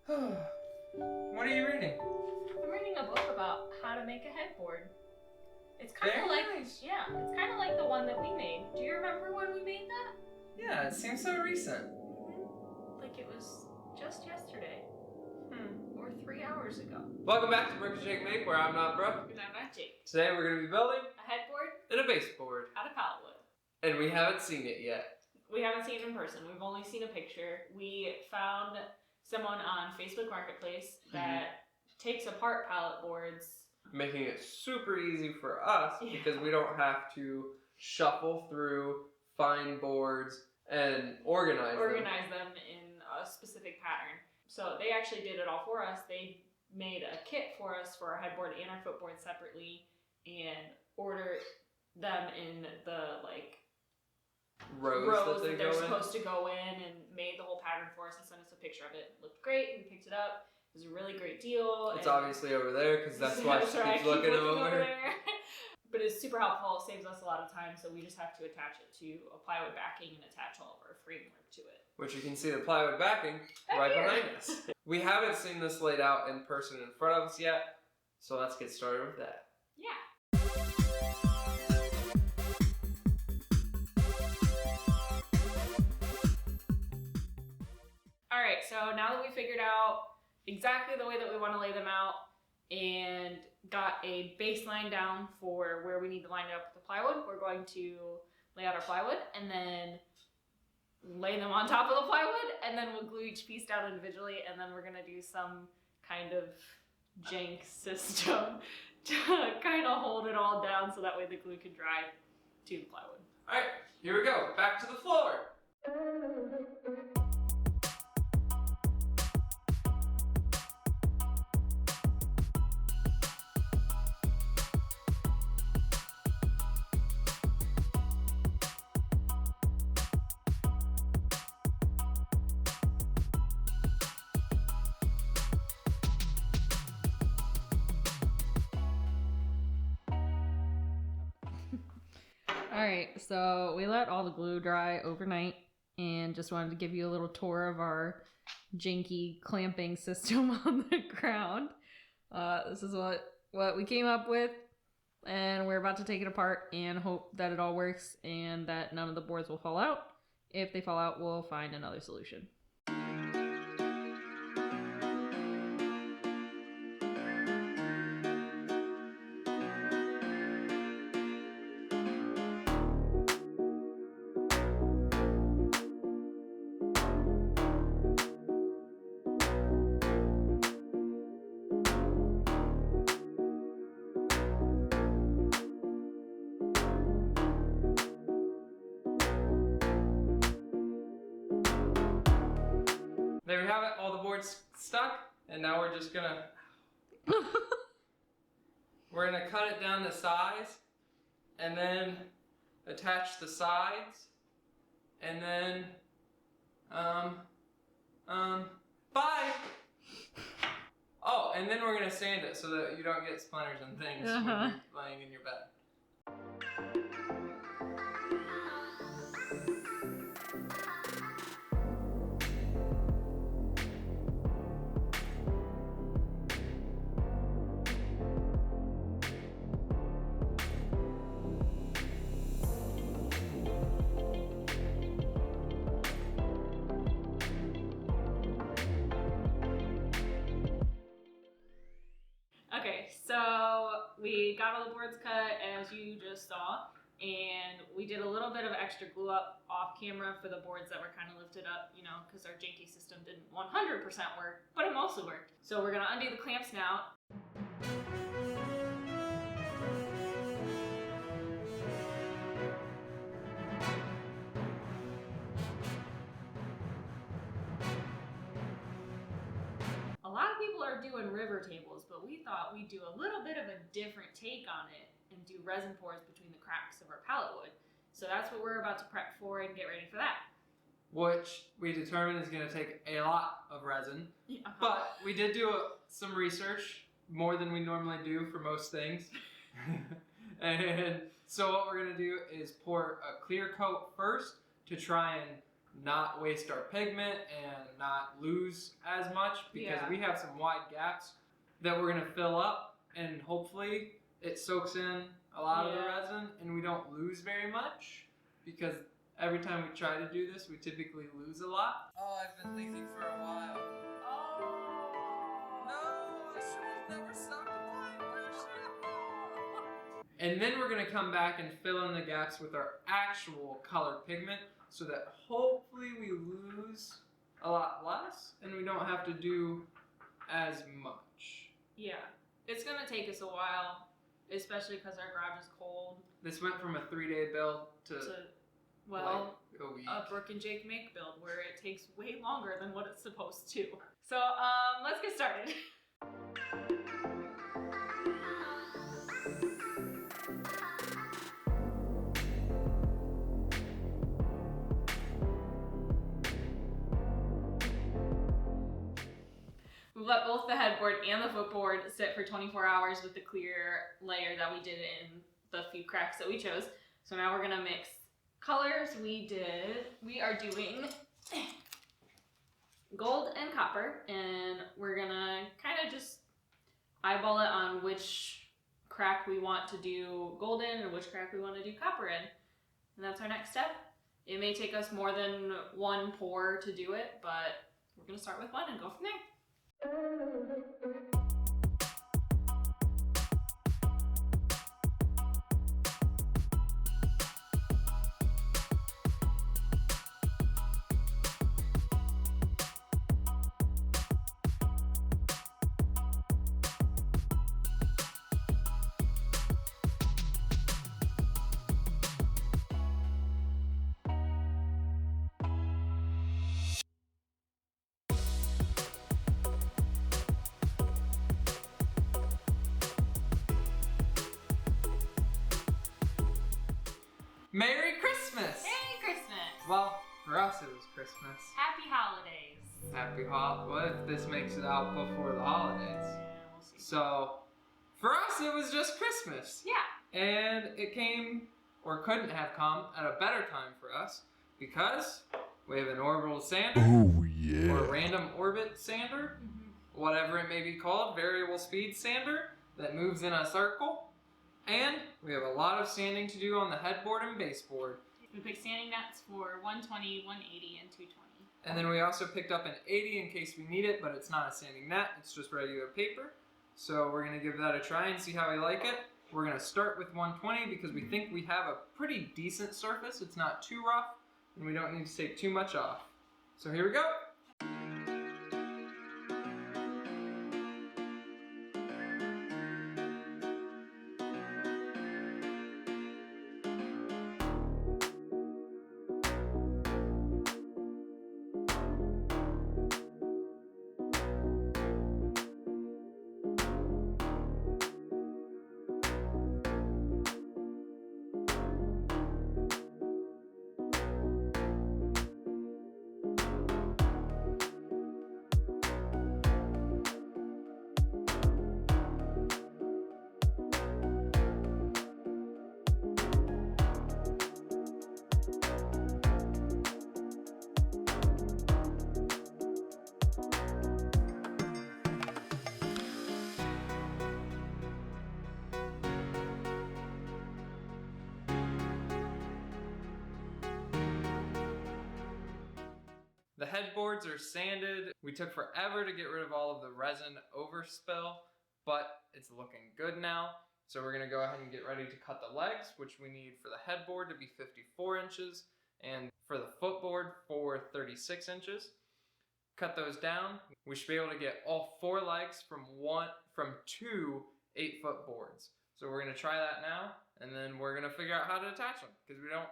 What are you reading? I'm reading a book about how to make a headboard. It's kind Very of like, nice. yeah, it's kind of like the one that we made. Do you remember when we made that? Yeah, it seems so recent. Like it was just yesterday. Or 3 hours ago. Welcome back to BrookeNJake Make, where I'm not Brooke. And I'm not Jake. Today we're going to be building A headboard and a baseboard. out of pallet wood. And we haven't seen it yet. We haven't seen it in person. We've only seen a picture. We found someone on Facebook Marketplace that takes apart pallet boards. Making it super easy for us because we don't have to shuffle through, find boards, and organize them in a specific pattern. So they actually did it all for us. They made a kit for us for our headboard and our footboard separately and ordered them in the rows that they're supposed to go in, and made the whole pattern for us and sent us a picture of it. It looked great. We picked it up. It was a really great deal. It's obviously over there because that's why she keeps looking over there. But it's super helpful. It saves us a lot of time, so we just have to attach it to a plywood backing and attach all of our framework to it. Which you can see the plywood backing right behind us. We haven't seen this laid out in person in front of us yet, so let's get started with that. Yeah. Alright, so now that we figured out exactly the way that we want to lay them out and got a baseline down for where we need to line it up with the plywood, we're going to lay out our plywood and then lay them on top of the plywood, and then we'll glue each piece down individually, and then we're going to do some kind of jank system to kind of hold it all down so that way the glue can dry to the plywood. Alright, here we go. Back to the floor. Alright, so we let all the glue dry overnight and just wanted to give you a little tour of our janky clamping system on the ground. This is what we came up with, and we're about to take it apart and hope that it all works and that none of the boards will fall out. If they fall out, we'll find another solution. There we have it, all the boards stuck, and now we're just gonna cut it down to size, and then attach the sides, and then bye. Oh, and then we're gonna sand it so that you don't get splinters and things when you're laying in your bed. Okay, so we got all the boards cut as you just saw, and we did a little bit of extra glue up off camera for the boards that were kind of lifted up, you know, because our janky system didn't 100% work, but it mostly worked. So we're gonna undo the clamps now. A lot of people are doing river tables, but we thought we'd do a little bit of a different take on it and do resin pours between the cracks of our pallet wood. So that's what we're about to prep for and get ready for that. Which we determined is going to take a lot of resin. But we did do some research, more than we normally do for most things. And so what we're going to do is pour a clear coat first to try and not waste our pigment and not lose as much, because we have some wide gaps that we're going to fill up, and hopefully it soaks in a lot of the resin and we don't lose very much, because every time we try to do this we typically lose a lot. Oh, I've been thinking for a while. No, I should have never stopped applying pressure. And then we're going to come back and fill in the gaps with our actual colored pigment, so that hopefully we lose a lot less and we don't have to do as much. Yeah, it's going to take us a while, especially because our garage is cold. This went from a 3-day build to well, like a week. A BrookeNJake make build where it takes way longer than what it's supposed to. So let's get started. We let both the headboard and the footboard sit for 24 hours with the clear layer that we did in the few cracks that we chose. So now we're gonna mix colors. We are doing gold and copper, and we're gonna kind of just eyeball it on which crack we want to do gold in and which crack we want to do copper in. And that's our next step. It may take us more than one pour to do it, but we're gonna start with one and go from there. Merry Christmas! Merry Christmas! Well, for us it was Christmas. Happy holidays. Happy What if this makes it out before the holidays? Yeah, we'll see. So, for us it was just Christmas. Yeah. And it came, or couldn't have come, at a better time for us, because we have an Orbital Sander. Oh yeah. Or a random orbit sander, whatever it may be called, variable speed sander that moves in a circle. And we have a lot of sanding to do on the headboard and baseboard. We picked sanding nets for 120, 180, and 220. And then we also picked up an 80 in case we need it, but it's not a sanding net, it's just regular paper. So we're gonna give that a try and see how we like it. We're gonna start with 120 because we think we have a pretty decent surface. It's not too rough, and we don't need to take too much off. So here we go. The headboards are sanded. We took forever to get rid of all of the resin overspill, but it's looking good now. So we're gonna go ahead and get ready to cut the legs, which we need for the headboard to be 54 inches, and for the footboard for 36 inches. Cut those down. We should be able to get all 4 legs from 2 8-foot boards. So we're gonna try that now, and then we're gonna figure out how to attach them, because we don't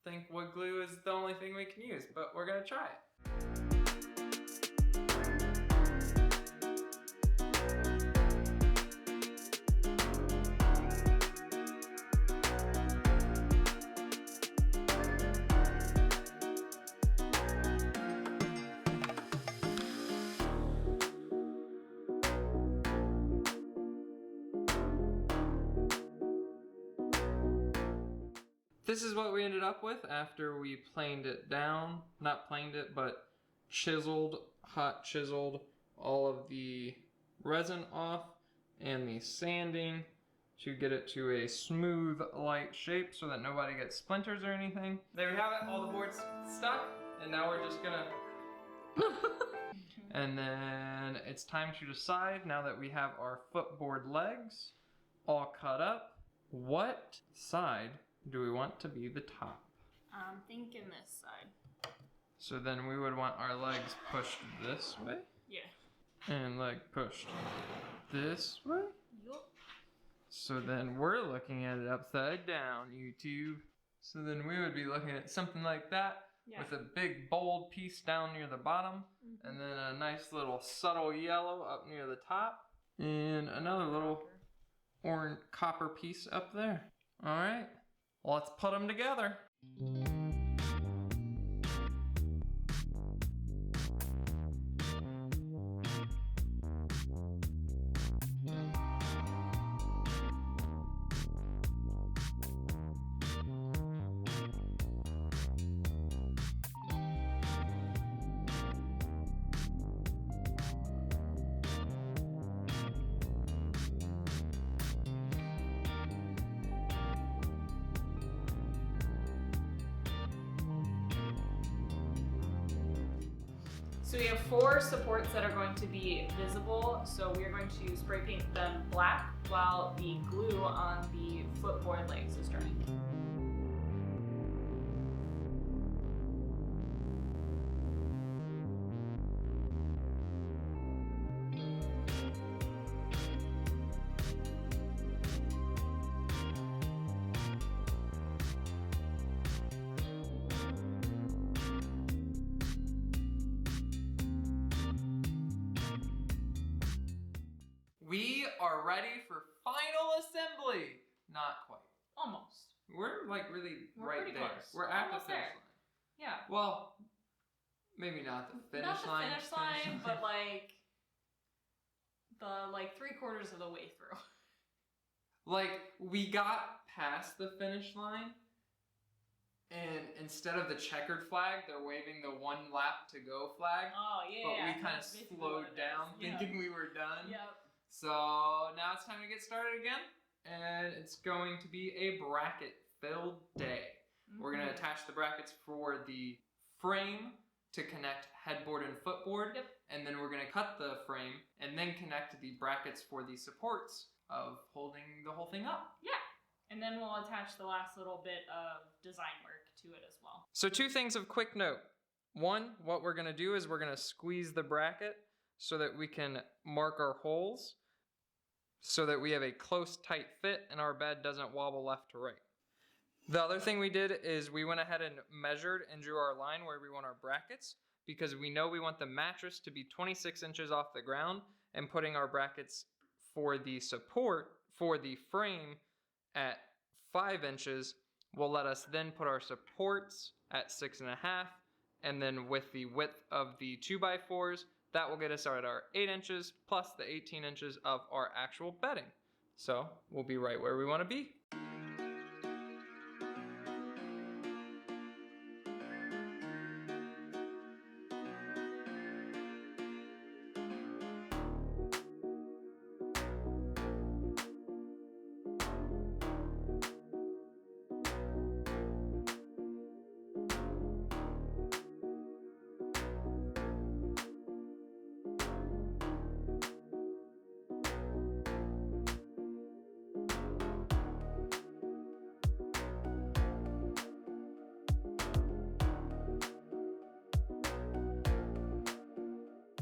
think wood glue is the only thing we can use, but we're gonna try it. this is what we ended up with after we planed it down. Not planed it, but hot chiseled all of the resin off and the sanding to get it to a smooth, light shape so that nobody gets splinters or anything. There we have it, all the boards stuck, and now we're just gonna... And then it's time to decide, now that we have our footboard legs all cut up, what side do we want to be the top? I'm thinking this side. So then we would want our legs pushed this way? Yeah. And leg pushed this way? Yup. So then we're looking at it upside down, YouTube. So then we would be looking at something like that, Yeah. with a big bold piece down near the bottom, and then a nice little subtle yellow up near the top, and another little orange copper piece up there. All right, let's put them together. So we have 4 supports that are going to be visible. So we are going to spray paint them black while the glue on the footboard legs is drying. We are ready for final assembly. Not quite. Almost. We're like really We're right pretty there. close. We're at Almost the finish there. line. Yeah. Well, maybe not the finish Not the line. finish line, but like the 3/4 of the way through. Like, we got past the finish line, and instead of the checkered flag, they're waving the 1 lap to go flag. Oh yeah. But we kind of that's basically what slowed it down, is. Yeah. thinking we were done. Yep. So now it's time to get started again, and it's going to be a bracket-filled day. We're going to attach the brackets for the frame to connect headboard and footboard, Yep. and then we're going to cut the frame and then connect the brackets for the supports of holding the whole thing up. Yeah. And then we'll attach the last little bit of design work to it as well. So 2 things of quick note. 1, what we're going to do is we're going to squeeze the bracket so that we can mark our holes so that we have a close, tight fit and our bed doesn't wobble left to right. The other thing we did is we went ahead and measured and drew our line where we want our brackets, because we know we want the mattress to be 26 inches off the ground, and putting our brackets for the support for the frame at 5 inches will let us then put our supports at 6.5, and then with the width of the 2x4s, that will get us at our 8 inches plus the 18 inches of our actual bedding. So we'll be right where we want to be.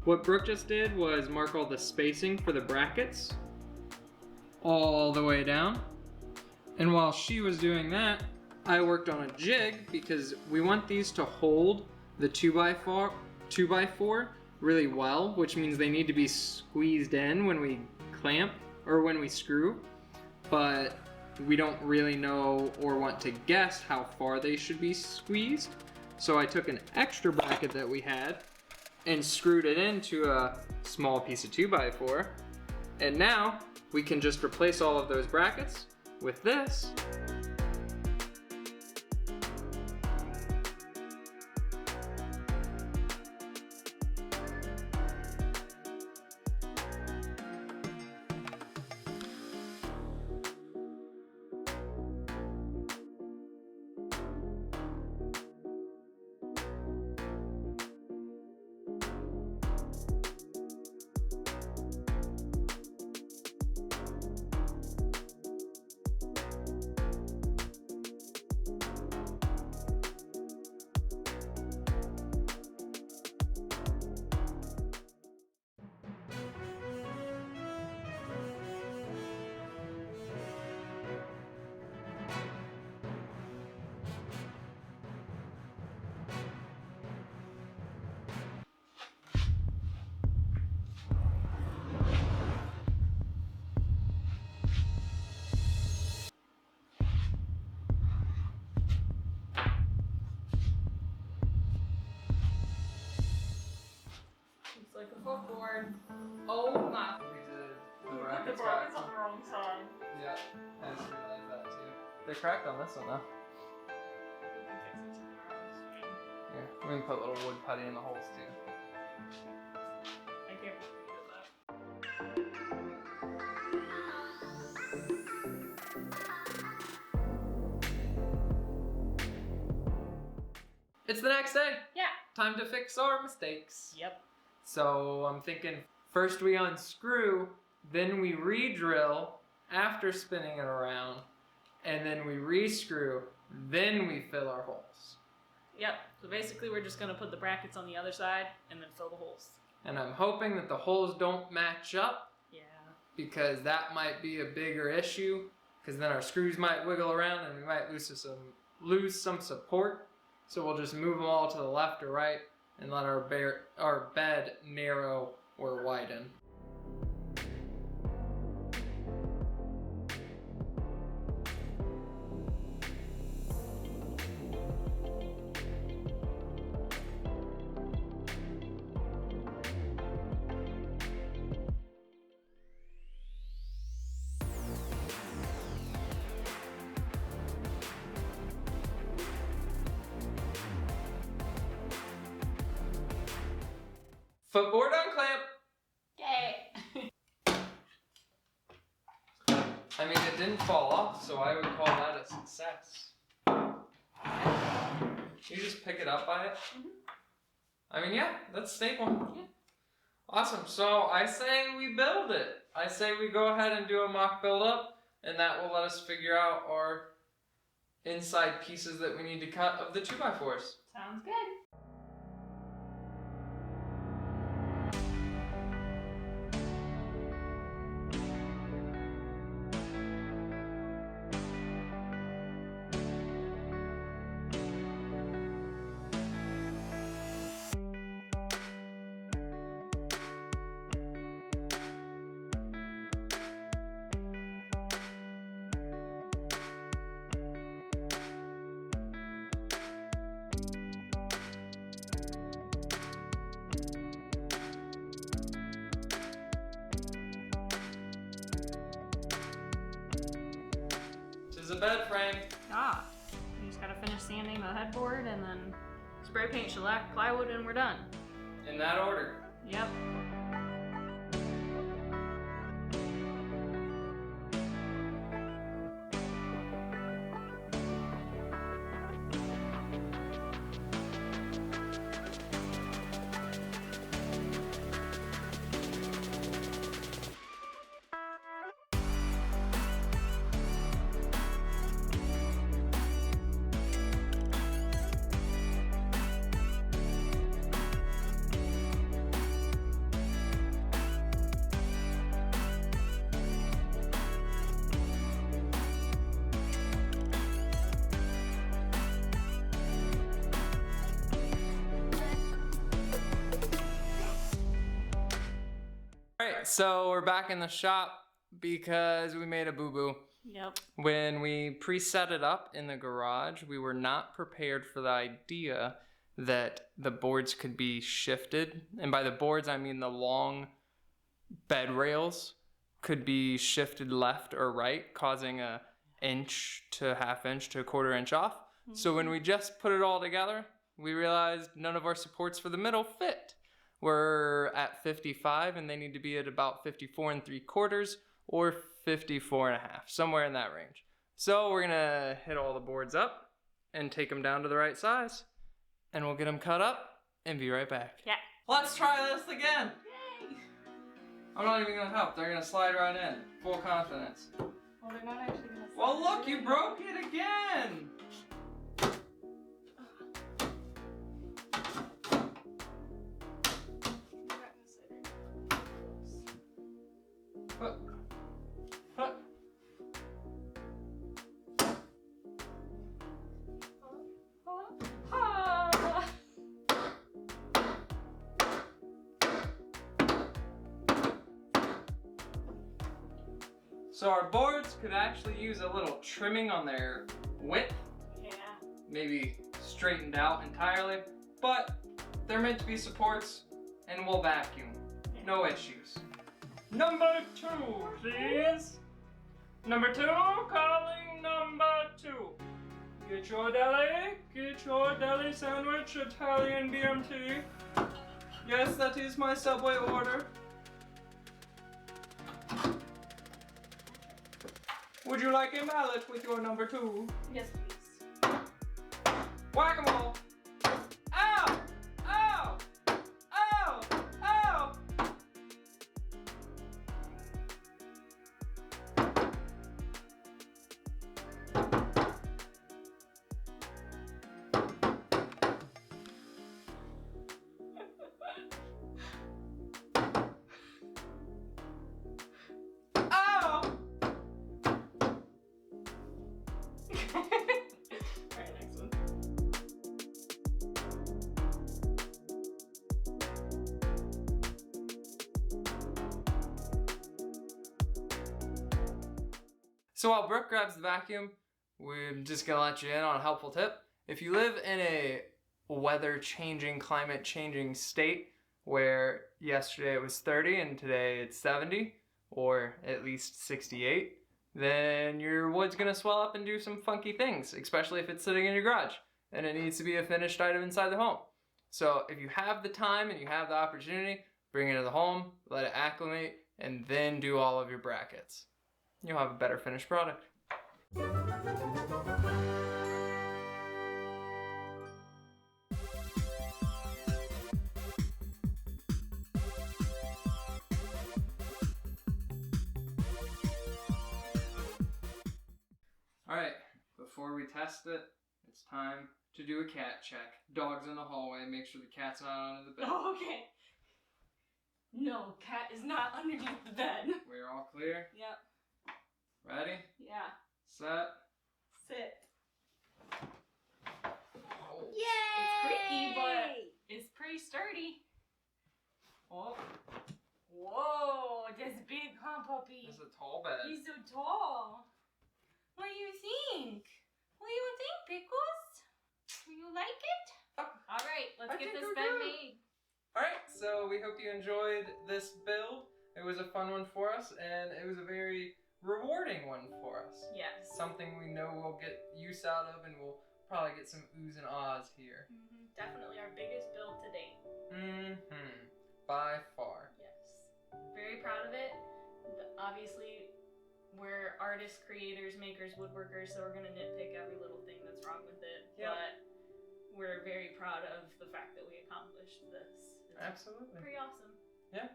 What Brooke just did was mark all the spacing for the brackets all the way down. And while she was doing that, I worked on a jig because we want these to hold the 2x4 really well, which means they need to be squeezed in when we clamp or when we screw. But we don't really know or want to guess how far they should be squeezed. So I took an extra bracket that we had and screwed it into a small piece of 2x4. And now we can just replace all of those brackets with this. Footboard. Oh my. We did. The The brackets bracket's cracked. on the wrong side. Yeah, I just realized that too. They're cracked on this one though. We can fix it tomorrow. Yeah, we can put little wood putty in the holes too. I can't believe we did that. It's the next day. Yeah. Time to fix our mistakes. Yep. So I'm thinking first we unscrew, then we re-drill after spinning it around, and then we re-screw, then we fill our holes. Yep. So basically we're just gonna put the brackets on the other side and then fill the holes. And I'm hoping that the holes don't match up, Yeah. because that might be a bigger issue, because then our screws might wiggle around and we might lose some support. So we'll just move them all to the left or right and let our bed narrow or widen. Footboard unclamp! Yay! I mean, it didn't fall off, so I would call that a success. You just pick it up by it? I mean, yeah, that's staple. Yeah. Awesome, so I say we build it. I say we go ahead and do a mock build up, and that will let us figure out our inside pieces that we need to cut of the 2x4s. Sounds good. This is a bed frame. Ah. You just gotta finish sanding the headboard and then spray paint shellac plywood and we're done. In that order. Yep. Alright, so we're back in the shop because we made a boo-boo. Yep. When we preset it up in the garage, we were not prepared for the idea that the boards could be shifted. And by the boards, I mean the long bed rails could be shifted left or right, causing a inch to half inch to a quarter inch off. So when we just put it all together, we realized none of our supports for the middle fit. We're at 55 and they need to be at about 54 3/4 or 54 1/2, somewhere in that range. So we're gonna hit all the boards up and take them down to the right size, and we'll get them cut up and be right back. Yeah. Let's try this again. Yay! I'm not even gonna help. They're gonna slide right in. Full confidence. Well, they're not actually gonna. Well, look, you broke it again. Huh. So our boards could actually use a little trimming on their width, Yeah. maybe straightened out entirely, but they're meant to be supports and we'll vacuum. No issues. Number 2, please. Number 2, calling number 2. Get your deli sandwich, Italian BMT. Yes, that is my Subway order. Would you like a mallet with your number 2? Yes, please. Whack-a-mole. Ow! Ow! Ow! Ow! Ow! Alright, next one. So while Brooke grabs the vacuum, we're just gonna let you in on a helpful tip. If you live in a weather-changing, climate-changing state where yesterday it was 30 and today it's 70, or at least 68, then your wood's gonna swell up and do some funky things, especially if it's sitting in your garage and it needs to be a finished item inside the home. So if you have the time and you have the opportunity, bring it to the home, let it acclimate, and then do all of your brackets. You'll have a better finished product. Alright, before we test it, it's time to do a cat check. Dog's in the hallway, make sure the cat's not under the bed. Oh, okay. No, cat is not underneath the bed. We're all clear? Yep. Ready? Yeah. Set. Sit. Oh. Yay! It's creaky, but it's pretty sturdy. Oh. Whoa, that's big, huh, puppy? It's a tall bed. He's so tall. What do you think? What do you think, Pickles? Do you like it? All right, let's get this bed made. Alright, so we hope you enjoyed this build. It was a fun one for us, and it was a very rewarding one for us. Yes. Something we know we'll get use out of, and we'll probably get some oohs and ahs here. Definitely our biggest build to date. By far. Yes. Very proud of it. Obviously, we're artists, creators, makers, woodworkers, so we're going to nitpick every little thing that's wrong with it. Yep. But we're very proud of the fact that we accomplished this. It's Absolutely. pretty awesome. Yeah.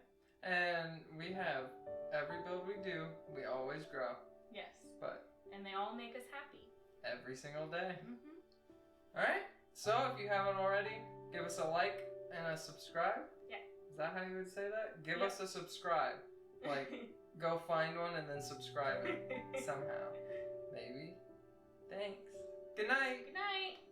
And we have every build we do, we always grow. Yes. But And they all make us happy. every single day. Alright, so if you haven't already, give us a like and a subscribe. Yeah. Is that how you would say that? Give Yeah. us a subscribe. Like, go find one and then subscribe it somehow. Maybe. Thanks. Good night. Good night.